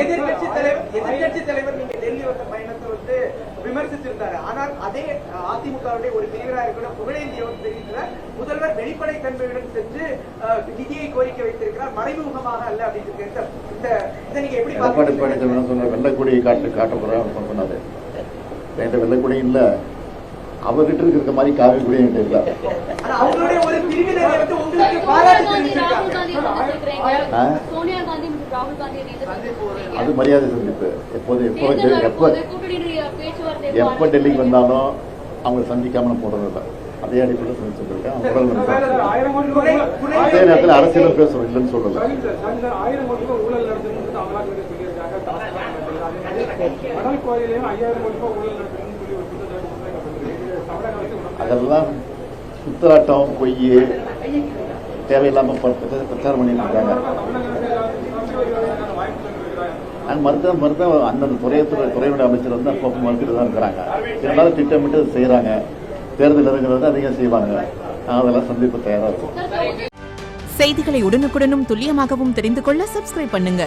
எதிர்க்கட்சி தலைவர் நீங்க டெல்லி வந்த பயணத்தை வந்து விமர்சித்திருந்தாரு. ஆனால் அதே அதிமுகவுடைய ஒரு பிரிவினராக இருக்கிற புகழேந்தி அவர் தெரிவிக்கிறார், முதல்வர் வெளிப்படை தன்மையுடன் சென்று நிதியை கோரிக்கை வைத்திருக்கிறார், மறைமுகமாக அல்ல அப்படின்னு. இதை நீங்க எப்படி பாருங்க? வெள்ளக்குடியை காட்ட போறாரு சொன்னாரு. வெள்ளக்குடி இல்ல, அவர்கிட்ட இருக்கிற மாதிரி காவி கூட இல்ல. அவங்களுடைய ஒரு பிரிவினரை வந்து உங்களுக்கு பாராட்டு தெரிவிச்சிருக்காங்க. அது மரியாதை சந்திப்பு. எப்ப டெல்லிக்கு வந்தாலும் அவங்க சந்திக்காம போறதில்ல. அதே அடிப்படையில் சந்திச்சிருக்கேன். அதே நேரத்தில் அரசியலும் பேசுறோம், இல்லைன்னு சொல்லல. அதெல்லாம் குத்தலாட்டம், பொய், தேவையில்லாம பிரச்சாரம் பண்ணிட்டு இருக்காங்க. மருத்துவம் அந்தந்த துறையுடைய அமைச்சர் வந்து அப்பப்போ மறுத்துட்டு தான் இருக்கிறாங்க. இருந்தாலும் திட்டமிட்டு செய்யறாங்க. தேர்தல் இறங்குறது அதிகம் செய்வாங்க. அதெல்லாம் சந்திப்பு தயாரா இருக்கும். செய்திகளை உடனுக்குடனும் துல்லியமாகவும் தெரிந்து கொள்ள சப்ஸ்கிரைப் பண்ணுங்க.